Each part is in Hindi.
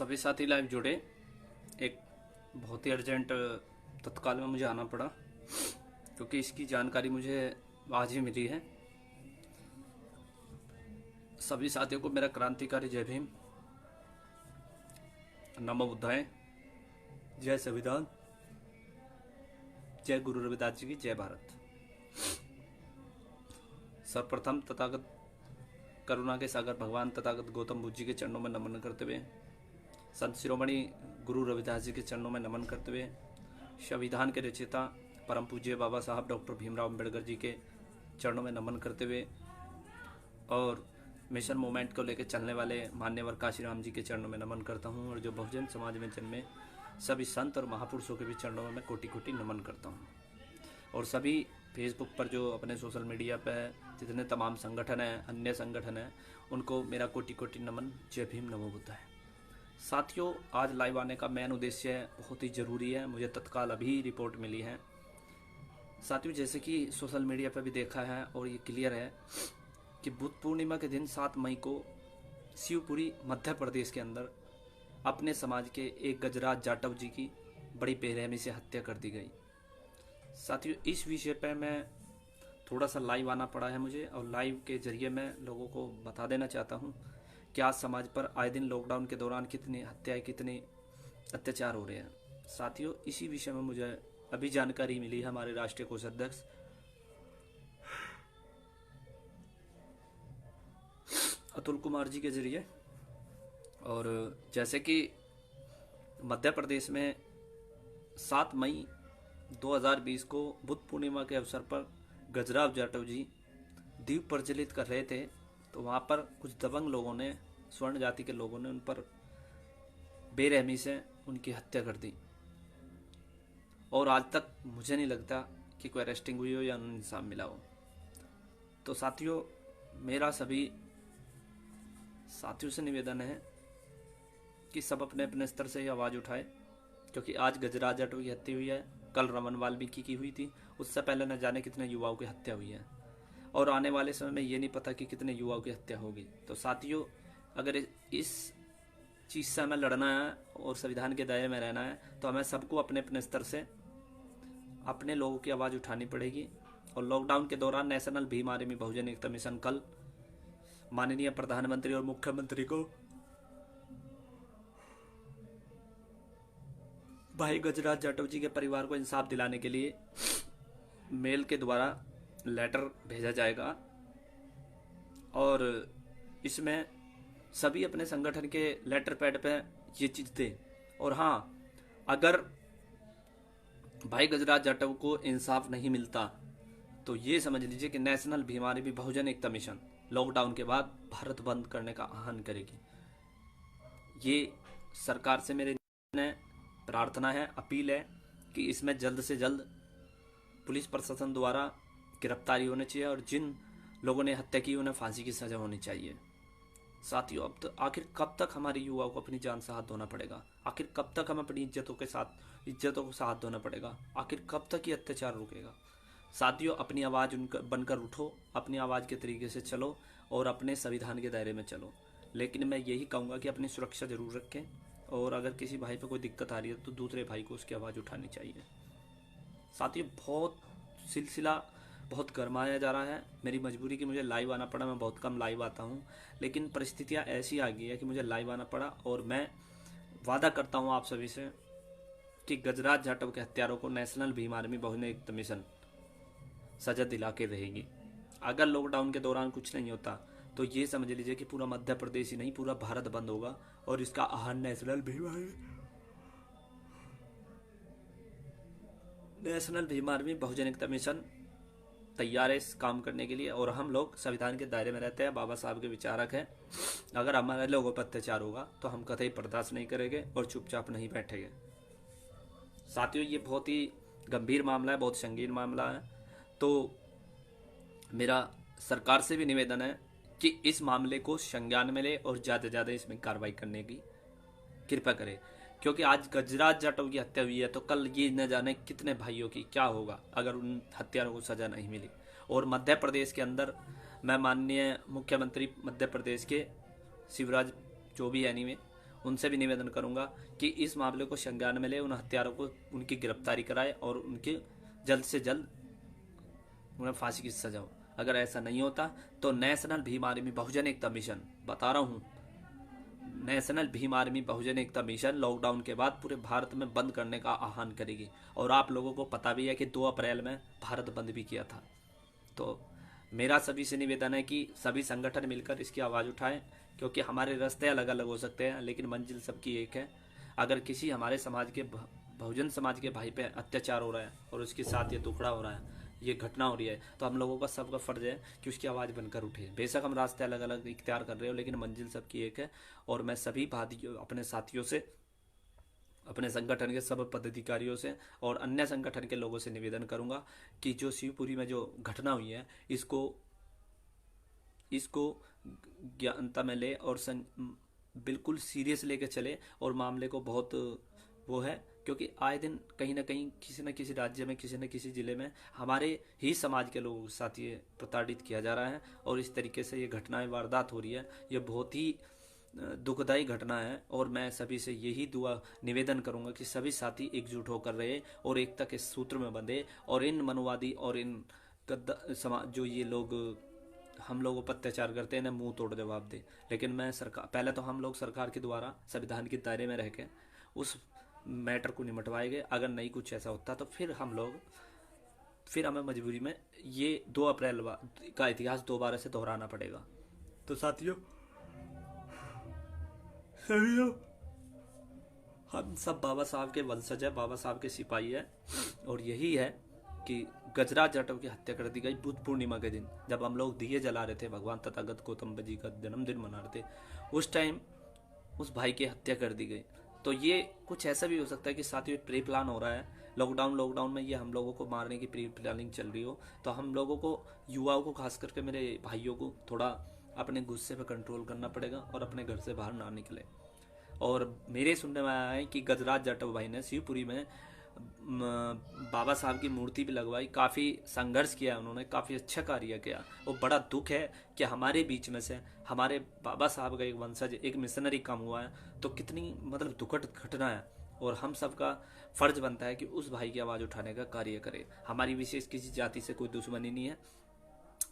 सभी साथी लाइव जुड़े। एक बहुत ही अर्जेंट तत्काल में मुझे आना पड़ा क्योंकि इसकी जानकारी मुझे आज ही मिली है। सभी साथियों को मेरा क्रांतिकारी जय भीम, नमो बुद्धाय, जय संविधान, जय गुरु रविदास जी की जय भारत। सर्वप्रथम तथागत करुणा के सागर भगवान तथागत गौतम बुद्ध जी के चरणों में नमन करते हुए, संत शिरोमणि गुरु रविदास जी के चरणों में नमन करते हुए, संविधान के रचयिता परम पूज्य बाबा साहब डॉक्टर भीमराव अम्बेडकर जी के चरणों में नमन करते हुए और मिशन मूवमेंट को लेकर चलने वाले मान्यवर काशीराम जी के चरणों में नमन करता हूँ। और जो बहुजन समाज में जन्मे सभी संत और महापुरुषों के भी चरणों में मैं कोटि कोटि नमन करता हूँ। और सभी फेसबुक पर जो अपने सोशल मीडिया पर जितने तमाम संगठन हैं, अन्य संगठन हैं, उनको मेरा कोटि कोटि नमन, जय भीम, नमो बुद्धाय। साथियों, आज लाइव आने का मेन उद्देश्य बहुत ही ज़रूरी है, मुझे तत्काल अभी रिपोर्ट मिली है। साथियों, जैसे कि सोशल मीडिया पर भी देखा है और ये क्लियर है कि बुद्ध पूर्णिमा के दिन 7 मई को शिवपुरी मध्य प्रदेश के अंदर अपने समाज के एक गजराज जाटव जी की बड़ी बेरहमी से हत्या कर दी गई। साथियों, इस विषय पर मैं थोड़ा सा लाइव आना पड़ा है मुझे, और लाइव के जरिए मैं लोगों को बता देना चाहता हूँ कि आज समाज पर आए दिन लॉकडाउन के दौरान कितनी हत्याएं, कितने अत्याचार हो रहे हैं। साथियों, इसी विषय में मुझे अभी जानकारी मिली है हमारे राष्ट्रीय कोषाध्यक्ष अतुल कुमार जी के जरिए। और जैसे कि मध्य प्रदेश में 7 मई 2020 को बुद्ध पूर्णिमा के अवसर पर गजराज जाटव जी दीप प्रज्वलित कर रहे थे, तो वहाँ पर कुछ दबंग लोगों ने, स्वर्ण जाति के लोगों ने उन पर बेरहमी से उनकी हत्या कर दी। और आज तक मुझे नहीं लगता कि कोई अरेस्टिंग हुई हो या उन्हें इंसाफ मिला हो। तो साथियों, मेरा सभी साथियों से निवेदन है कि सब अपने अपने स्तर से ही आवाज़ उठाए, क्योंकि आज गजराज जाटव की हत्या हुई है, कल रमन वाल्मीकि की हुई थी, उससे पहले न जाने कितने युवाओं की हत्या हुई है, और आने वाले समय में ये नहीं पता कि कितने युवाओं की हत्या होगी। तो साथियों, अगर इस चीज़ से हमें लड़ना है और संविधान के दायरे में रहना है, तो हमें सबको अपने अपने स्तर से अपने लोगों की आवाज़ उठानी पड़ेगी। और लॉकडाउन के दौरान नेशनल भीम आर्मी बहुजन एकता मिशन कल माननीय प्रधानमंत्री और मुख्यमंत्री को भाई गजराज जाटव जी के परिवार को इंसाफ दिलाने के लिए मेल के द्वारा लेटर भेजा जाएगा। और इसमें सभी अपने संगठन के लेटर पैड पे ये चीज़ दें। और हाँ, अगर भाई गजराज जाटव को इंसाफ नहीं मिलता तो ये समझ लीजिए कि नेशनल भीम आर्मी बहुजन एकता मिशन लॉकडाउन के बाद भारत बंद करने का आह्वान करेगी। ये सरकार से मेरे प्रार्थना है, अपील है कि इसमें जल्द से जल्द पुलिस प्रशासन द्वारा गिरफ्तारी होनी चाहिए और जिन लोगों ने हत्या की उन्हें फांसी की सजा होनी चाहिए। साथियों, अब तो आखिर कब तक हमारी युवाओं को अपनी जान से हाथ धोना पड़ेगा? आखिर कब तक हमें अपनी इज्जतों को हाथ धोना पड़ेगा? आखिर कब तक ये अत्याचार रुकेगा? साथियों, अपनी आवाज़ बनकर उठो, अपनी आवाज़ के तरीके से चलो और अपने संविधान के दायरे में चलो। लेकिन मैं यही कहूँगा कि अपनी सुरक्षा जरूर रखें, और अगर किसी भाई पे कोई दिक्कत आ रही है तो दूसरे भाई को उसकी आवाज़ उठानी चाहिए। साथियों, सिलसिला बहुत गरमाया जा रहा है। मेरी मजबूरी कि मुझे लाइव आना पड़ा, मैं बहुत कम लाइव आता हूँ, लेकिन परिस्थितियाँ ऐसी आ गई है कि मुझे लाइव आना पड़ा। और मैं वादा करता हूँ आप सभी से कि गजराज जाटव के हत्यारों को नेशनल भीम आर्मी बहुजन एकता मिशन सजा दिला के रहेगी। अगर लॉकडाउन के दौरान कुछ नहीं होता तो ये समझ लीजिए कि पूरा मध्य प्रदेश ही नहीं, पूरा भारत बंद होगा। और इसका आह्वान नेशनल भीम आर्मी बहुजन एकता मिशन तैयार है इस काम करने के लिए। और हम लोग संविधान के दायरे में रहते हैं, बाबा साहब के विचारक हैं। अगर हमारे लोगों पर अत्याचार होगा तो हम कतई बर्दाश्त नहीं करेंगे और चुपचाप नहीं बैठेंगे। साथियों, ये बहुत ही गंभीर मामला है, बहुत संगीन मामला है। तो मेरा सरकार से भी निवेदन है कि इस मामले को संज्ञान में ले और ज़्यादा से ज़्यादा इसमें कार्रवाई करने की कृपा करें, क्योंकि आज गजराज जाटव की हत्या हुई है तो कल ये न जाने कितने भाइयों की क्या होगा अगर उन हत्यारों को सज़ा नहीं मिली। और मध्य प्रदेश के अंदर मैं माननीय मुख्यमंत्री मध्य प्रदेश के शिवराज जो भी एनीवे उनसे भी निवेदन करूंगा कि इस मामले को संज्ञान में ले, उन हत्यारों को उनकी गिरफ्तारी कराए और उनके जल्द से जल्द उन्हें फांसी की सजा हो। अगर ऐसा नहीं होता तो नेशनल भीम आर्मी बहुजन एकता मिशन, बता रहा हूँ, नेशनल भीम आर्मी बहुजन एकता मिशन लॉकडाउन के बाद पूरे भारत में बंद करने का आह्वान करेगी। और आप लोगों को पता भी है कि 2 अप्रैल में भारत बंद भी किया था। तो मेरा सभी से निवेदन है कि सभी संगठन मिलकर इसकी आवाज़ उठाएं, क्योंकि हमारे रास्ते अलग अलग हो सकते हैं लेकिन मंजिल सबकी एक है। अगर किसी हमारे समाज के बहुजन समाज के भाई पे अत्याचार हो रहा है और उसके साथ ये टुकड़ा हो रहा है, ये घटना हो रही है, तो हम लोगों का सबका फर्ज है कि उसकी आवाज़ बनकर उठे। बेशक हम रास्ते अलग अलग इख्तियार कर रहे हो लेकिन मंजिल सबकी एक है। और मैं सभी भाइयों, अपने साथियों से, अपने संगठन के सब पदाधिकारियों से और अन्य संगठन के लोगों से निवेदन करूंगा कि जो शिवपुरी में जो घटना हुई है इसको ज्ञानता में ले और बिल्कुल सीरियस लेके चले। और मामले को बहुत वो है, क्योंकि आए दिन कहीं ना कहीं किसी न किसी राज्य में, किसी न किसी जिले में हमारे ही समाज के लोगों के साथ ये प्रताड़ित किया जा रहा है और इस तरीके से ये घटनाएं वारदात हो रही है। ये बहुत ही दुखदायी घटना है। और मैं सभी से यही दुआ निवेदन करूंगा कि सभी साथी एकजुट होकर रहे और एकता के सूत्र में बंधे और इन मनोवादी और इन समाज जो ये लोग हम लोगों पर अत्याचार करते हैं ना, मुंह तोड़ जवाब दे। लेकिन मैं सरकार, पहले तो हम लोग सरकार के द्वारा संविधान के दायरे में रह के उस मैटर को निपटवाएंगे। अगर नहीं कुछ ऐसा होता तो फिर हमें मजबूरी में ये 2 अप्रैल का इतिहास दोबारा से दोहराना पड़ेगा। तो साथियों, हम सब बाबा साहब के वंशज है, बाबा साहब के सिपाही है। और यही है कि गजराज जाटव की हत्या कर दी गई बुद्ध पूर्णिमा के दिन, जब हम लोग दिए जला रहे थे, भगवान तथागत गौतम जी का जन्मदिन मना रहे थे, उस टाइम उस भाई की हत्या कर दी गई। तो ये कुछ ऐसा भी हो सकता है कि साथियों प्री प्लान हो रहा है, लॉकडाउन में ये हम लोगों को मारने की प्री प्लानिंग चल रही हो। तो हम लोगों को, युवाओं को, खास करके मेरे भाइयों को थोड़ा अपने गुस्से पर कंट्रोल करना पड़ेगा और अपने घर से बाहर ना निकले। और मेरे सुनने में आया है कि गजराज जाटव भाई ने शिवपुरी में बाबा साहब की मूर्ति भी लगवाई, काफ़ी संघर्ष किया उन्होंने, काफ़ी अच्छा कार्य किया। और बड़ा दुख है कि हमारे बीच में से हमारे बाबा साहब का एक वंशज, एक मिशनरी कम हुआ है। तो कितनी मतलब दुखद घटना है। और हम सबका फर्ज बनता है कि उस भाई की आवाज़ उठाने का कार्य करें। हमारी विशेष किसी जाति से कोई दुश्मनी नहीं है,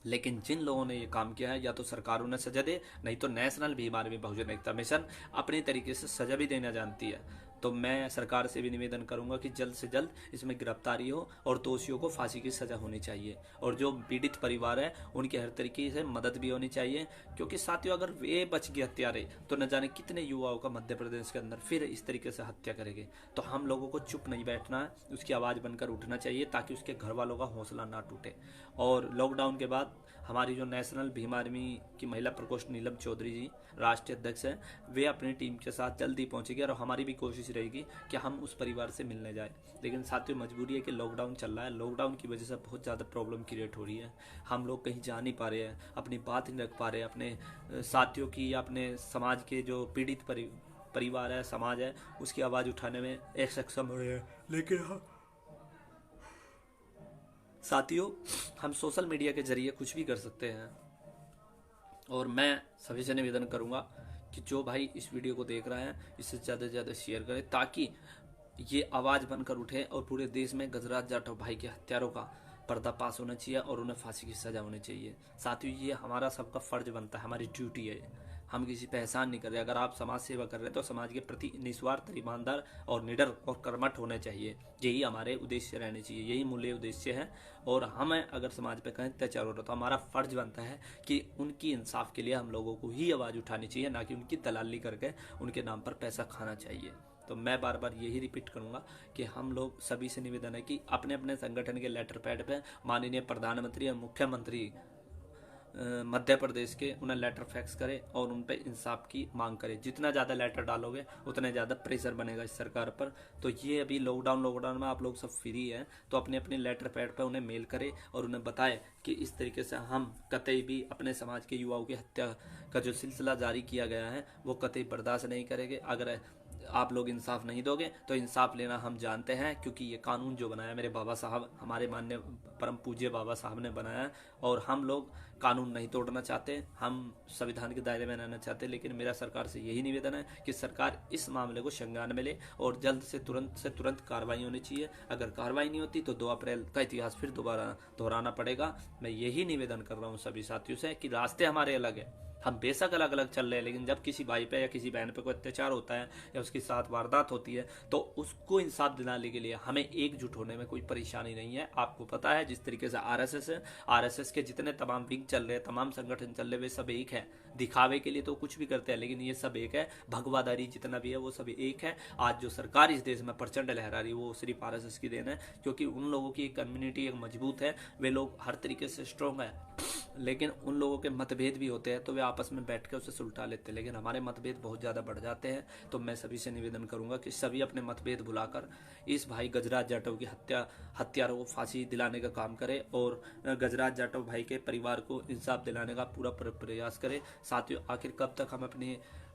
लेकिन जिन लोगों ने ये काम किया है या तो सरकार उन्हें सजा दे, नहीं तो नेशनल भीम आर्मी बहुजन एकता मिशन अपने तरीके से सजा भी देना जानती है। तो मैं सरकार से भी निवेदन करूंगा कि जल्द से जल्द इसमें गिरफ्तारी हो और दोषियों को फांसी की सजा होनी चाहिए। और जो पीड़ित परिवार है उनकी हर तरीके से मदद भी होनी चाहिए, क्योंकि साथियों अगर वे बच गए हत्यारे तो न जाने कितने युवाओं का मध्य प्रदेश के अंदर फिर इस तरीके से हत्या करेंगे। तो हम लोगों को चुप नहीं बैठना है, उसकी आवाज़ बनकर उठना चाहिए ताकि उसके घर वालों का हौसला ना टूटे। और लॉकडाउन के बाद हमारी जो नेशनल भीम आर्मी की महिला प्रकोष्ठ नीलम चौधरी जी राष्ट्रीय अध्यक्ष हैं, वे अपनी टीम के साथ जल्दी पहुंचेंगे और हमारी भी कोशिश रहेगी कि हम उस परिवार से मिलने जाए। लेकिन साथियों मजबूरी है कि लॉकडाउन चल रहा है, लॉकडाउन की वजह से बहुत ज़्यादा प्रॉब्लम क्रिएट हो रही है। हम लोग कहीं जा नहीं पा रहे हैं, अपनी बात नहीं रख पा रहे हैं, अपने साथियों की या अपने समाज के जो पीड़ित परिवार है, समाज है, उसकी आवाज़ उठाने में एक सक्षम हो रहे हैं। लेकिन साथियों हम सोशल मीडिया के जरिए कुछ भी कर सकते हैं। और मैं सभी से निवेदन करूंगा कि जो भाई इस वीडियो को देख रहे हैं इसे ज़्यादा से ज़्यादा शेयर करें ताकि ये आवाज़ बनकर उठे और पूरे देश में गजराज जाटव भाई के हत्यारों का पर्दाफाश होना चाहिए और उन्हें फांसी की सजा होनी चाहिए। साथियों ये हमारा सबका फर्ज बनता है, हमारी ड्यूटी है। हम किसी पे एहसान नहीं कर रहे। अगर आप समाज सेवा कर रहे हैं तो समाज के प्रति निस्वार्थ, ईमानदार और निडर और कर्मठ होने चाहिए। यही हमारे उद्देश्य रहने चाहिए, यही मूल्य उद्देश्य है। और हमें अगर समाज पे कहीं अत्याचार हो रहा तो हमारा फर्ज बनता है कि उनकी इंसाफ के लिए हम लोगों को ही आवाज़ उठानी चाहिए, ना कि उनकी दलाली करके उनके नाम पर पैसा खाना चाहिए। तो मैं बार बार यही रिपीट करूंगा कि हम लोग सभी से निवेदन है कि अपने अपने संगठन के लेटर पैड पे माननीय प्रधानमंत्री और मुख्यमंत्री मध्य प्रदेश के उन्हें लेटर फैक्स करें और उन पर इंसाफ की मांग करें। जितना ज़्यादा लेटर डालोगे उतना ज़्यादा प्रेशर बनेगा इस सरकार पर। तो ये अभी लॉकडाउन में आप लोग सब फ्री हैं तो अपने अपने लेटर पैड पर उन्हें मेल करें और उन्हें बताएं कि इस तरीके से हम कतई भी अपने समाज के युवाओं की हत्या का जो सिलसिला जारी किया गया है वो कतई बर्दाश्त नहीं करेंगे। अगर आप लोग इंसाफ नहीं दोगे तो इंसाफ लेना हम जानते हैं, क्योंकि ये कानून जो बनाया मेरे बाबा साहब, हमारे माननीय परम पूज्य बाबा साहब ने बनाया है, और हम लोग कानून नहीं तोड़ना चाहते, हम संविधान के दायरे में रहना चाहते। लेकिन मेरा सरकार से यही निवेदन है कि सरकार इस मामले को संज्ञान में ले और जल्द से तुरंत कार्रवाई होनी चाहिए। अगर कार्रवाई नहीं होती तो 2 अप्रैल का इतिहास फिर दोबारा दोहराना पड़ेगा। मैं यही निवेदन कर रहा हूँ सभी साथियों से कि रास्ते हमारे अलग है, हम बेशक अलग अलग चल रहे हैं, लेकिन जब किसी भाई पे या किसी बहन पे कोई अत्याचार होता है या उसके साथ वारदात होती है तो उसको इंसाफ दिलाने के लिए हमें एकजुट होने में कोई परेशानी नहीं है। आपको पता है जिस तरीके से आरएसएस है, आरएसएस के जितने तमाम विंग चल रहे हैं, तमाम संगठन चल रहे, वे सब एक है। दिखावे के लिए तो कुछ भी करते हैं, लेकिन ये सब एक है। भगवादारी जितना भी है वो सब एक है। आज जो सरकार इस देश में प्रचंड लहरा रही है वो सिर्फ आरएसएस की देन है, क्योंकि उन लोगों की एक कम्युनिटी एक मजबूत है, वे लोग हर तरीके से स्ट्रांग है। लेकिन उन लोगों के मतभेद भी होते हैं तो वे आपस में बैठ कर उसे सुलझा लेते हैं, लेकिन हमारे मतभेद बहुत ज़्यादा बढ़ जाते हैं। तो मैं सभी से निवेदन करूंगा कि सभी अपने मतभेद भुलाकर इस भाई गजराज जाटव की हत्यारों को फांसी दिलाने का काम करें और गजराज जाटव भाई के परिवार को इंसाफ दिलाने का पूरा प्रयास करें। साथियों, आखिर कब तक हम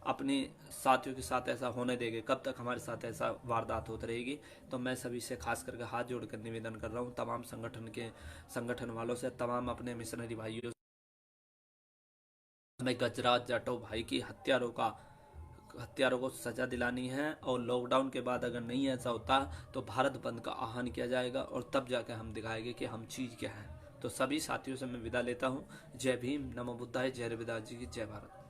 अपने साथियों के साथ ऐसा होने देंगे, कब तक हमारे साथ ऐसा वारदात होती रहेगी। तो मैं सभी से खास करके हाथ जोड़कर निवेदन कर रहा हूँ, तमाम संगठन वालों से, तमाम अपने मिशनरी भाइयों, हमें गजराज जाटव भाई की हत्यारों को सजा दिलानी है। और लॉकडाउन के बाद अगर नहीं ऐसा होता तो भारत बंद का आह्वान किया जाएगा और तब जाकर हम दिखाएंगे कि हम चीज क्या है। तो सभी साथियों से मैं विदा लेता हूँ। जय भीम, नमो बुद्धाय, जय रविदास जी की जय भारत।